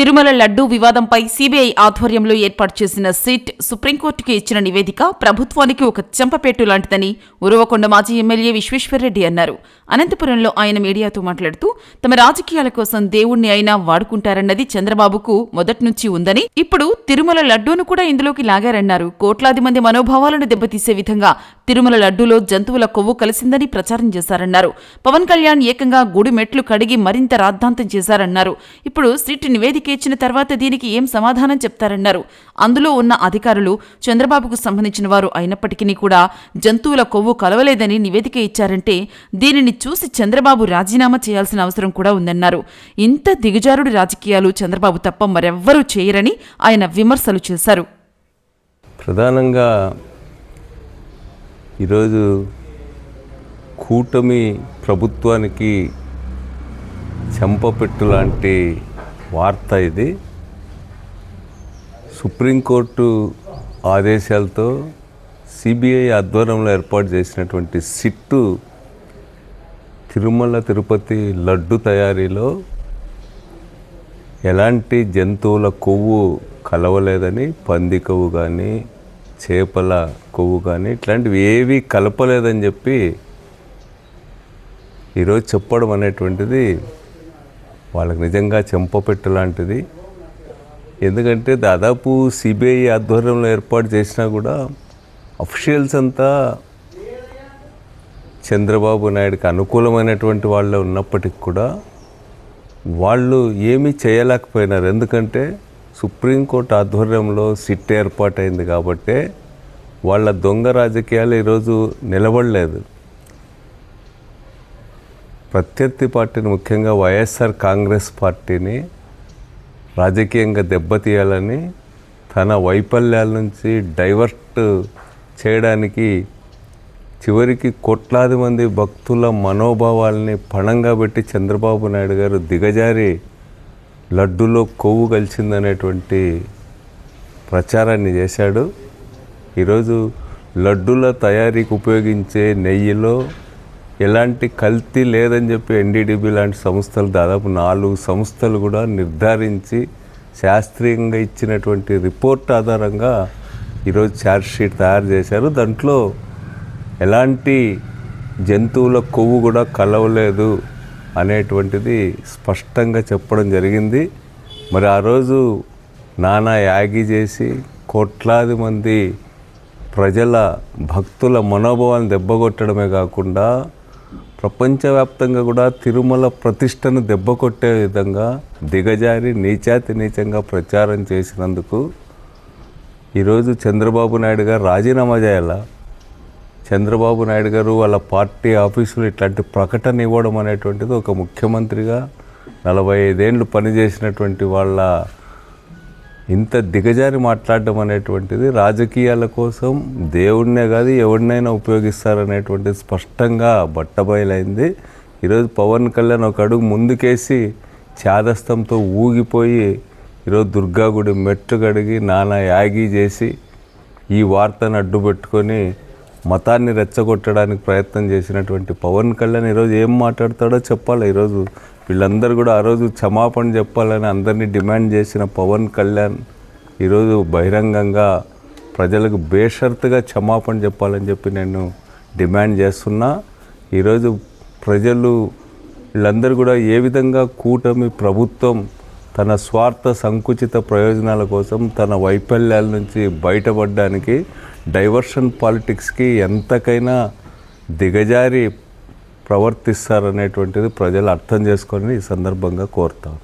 తిరుమల లడ్డూ వివాదంపై సీబీఐ ఆధ్వర్యంలో ఏర్పాటు చేసిన సిట్ సుప్రీంకోర్టుకి ఇచ్చిన నివేదిక ప్రభుత్వానికి ఒక చెంపపేటు లాంటిదని ఉరవకొండ మాజీ ఎమ్మెల్యే విశ్వేశ్వర్రెడ్డి అన్నారు. అనంతపురంలో ఆయన మీడియాతో మాట్లాడుతూ తమ రాజకీయాల కోసం దేవుణ్ణి అయినా వాడుకుంటారన్నది చంద్రబాబుకు మొదట్నుంచి ఉందని, ఇప్పుడు తిరుమల లడ్డూను కూడా ఇందులోకి లాగారన్నారు. కోట్లాది మంది మనోభావాలను దెబ్బతీసే విధంగా తిరుమల లడ్డూలో జంతువుల కొవ్వు కలిసిందని ప్రచారం చేశారన్నారు. పవన్ కళ్యాణ్ ఏకంగా గుడి మెట్లు కడిగి మరింత రాద్ధాంతం చేశారన్నారు. ఇప్పుడు సిట్ నివేదిక ఇచ్చిన తర్వాత దీనికి ఏం సమాధానం చెప్తారన్నారు. అందులో ఉన్న అధికారులు చంద్రబాబుకు సంబంధించిన వారు అయినప్పటికీ కూడా జంతువుల కొవ్వు కలవలేదని నివేదిక ఇచ్చారంటే దీనిని చూసి చంద్రబాబు రాజీనామా చేయాల్సిన అవసరం కూడా ఉందన్నారు. ఇంత దిగజారుడు రాజకీయాలు చంద్రబాబు తప్ప మరెవ్వరూ చేయరని ఆయన విమర్శలు చేశారు. ప్రధానంగా ఈరోజు కూటమి ప్రభుత్వానికి చెంపపెట్టు లాంటి వార్త ఇది. సుప్రీంకోర్టు ఆదేశాలతో సిబిఐ ఆధ్వర్యంలో ఏర్పాటు చేసినటువంటి సిట్టు తిరుమల తిరుపతి లడ్డు తయారీలో ఎలాంటి జంతువుల కొవ్వు కలవలేదని, పంది కొవ్వు కానీ చేపల కొవ్వు కానీ ఇట్లాంటివి ఏవి కలపలేదని చెప్పి ఈరోజు చెప్పడం అనేటువంటిది వాళ్ళకి నిజంగా చెంపపెట్టు లాంటిది. ఎందుకంటే దాదాపు సిబిఐ ఆధ్వర్యంలో ఏర్పాటు చేసినా కూడా అఫీషియల్స్ అంతా చంద్రబాబు నాయుడుకి అనుకూలమైనటువంటి వాళ్ళే ఉన్నప్పటికి కూడా వాళ్ళు ఏమీ చేయలేకపోయినారు. ఎందుకంటే సుప్రీంకోర్టు ఆధ్వర్యంలో సిట్ ఏర్పాటైంది కాబట్టే వాళ్ళ దొంగ రాజకీయాలు ఈరోజు నిలబడలేదు. ప్రత్యర్థి పార్టీని, ముఖ్యంగా వైఎస్ఆర్ కాంగ్రెస్ పార్టీని రాజకీయంగా దెబ్బతీయాలని, తన వైఫల్యాల నుంచి డైవర్ట్ చేయడానికి చివరికి కోట్లాది మంది భక్తుల మనోభావాల్ని పణంగా పెట్టి చంద్రబాబు నాయుడు గారు దిగజారి లడ్డులో కొవ్వు కలిసిందనేటువంటి ప్రచారాన్ని చేశాడు. ఈరోజు లడ్డుల తయారీకి ఉపయోగించే నెయ్యిలో ఎలాంటి కల్తీ లేదని చెప్పి ఎన్డీడీబీ లాంటి సంస్థలు, దాదాపు 4 సంస్థలు కూడా నిర్ధారించి శాస్త్రీయంగా ఇచ్చినటువంటి రిపోర్ట్ ఆధారంగా ఈరోజు ఛార్జ్షీట్ తయారు చేశారు. దాంట్లో ఎలాంటి జంతువుల కొవ్వు కూడా కలవలేదు అనేటువంటిది స్పష్టంగా చెప్పడం జరిగింది. మరి ఆ రోజు నానా యాగి చేసి కోట్లాది మంది ప్రజల భక్తుల మనోభావాలను దెబ్బకొట్టడమే కాకుండా ప్రపంచవ్యాప్తంగా కూడా తిరుమల ప్రతిష్టను దెబ్బకొట్టే విధంగా దిగజారి నీచాతి నీచంగా ప్రచారం చేసినందుకు ఈరోజు చంద్రబాబు నాయుడు గారు రాజీనామా చేయాలా? చంద్రబాబు నాయుడు గారు వాళ్ళ పార్టీ ఆఫీసులో ఇట్లాంటి ప్రకటన ఇవ్వడం అనేటువంటిది ఒక ముఖ్యమంత్రిగా 45 ఏళ్ళు పనిచేసినటువంటి వాళ్ళ ఇంత దిగజారి మాట్లాడడం అనేటువంటిది రాజకీయాల కోసం దేవుడినే కాదు ఎవరినైనా ఉపయోగిస్తారనేటువంటిది స్పష్టంగా బట్టబయలైంది. ఈరోజు పవన్ కళ్యాణ్ ఒక అడుగు ముందుకేసి ఛాదస్తంతో ఊగిపోయి ఈరోజు దుర్గాగుడి మెట్లు కడిగి నానా యాగి చేసి ఈ వార్తను అడ్డుపెట్టుకొని మతాన్ని రెచ్చగొట్టడానికి ప్రయత్నం చేసినటువంటి పవన్ కళ్యాణ్ ఈరోజు ఏం మాట్లాడతాడో చెప్పాలి. ఈరోజు వీళ్ళందరూ కూడా ఆ రోజు క్షమాపణ చెప్పాలని అందరినీ డిమాండ్ చేసిన పవన్ కళ్యాణ్ ఈరోజు బహిరంగంగా ప్రజలకు బేషరతుగా క్షమాపణ చెప్పాలని చెప్పి నేను డిమాండ్ చేస్తున్నా. ఈరోజు ప్రజలు వీళ్ళందరూ కూడా ఏ విధంగా కూటమి ప్రభుత్వం తన స్వార్థ సంకుచిత ప్రయోజనాల కోసం తన వైఫల్యాల నుంచి బయటపడడానికి డైవర్షన్ పాలిటిక్స్కి ఎంతకైనా దిగజారి ప్రవర్తిస్తారనేటువంటిది ప్రజలు అర్థం చేసుకొని ఈ సందర్భంగా కోరుతాం.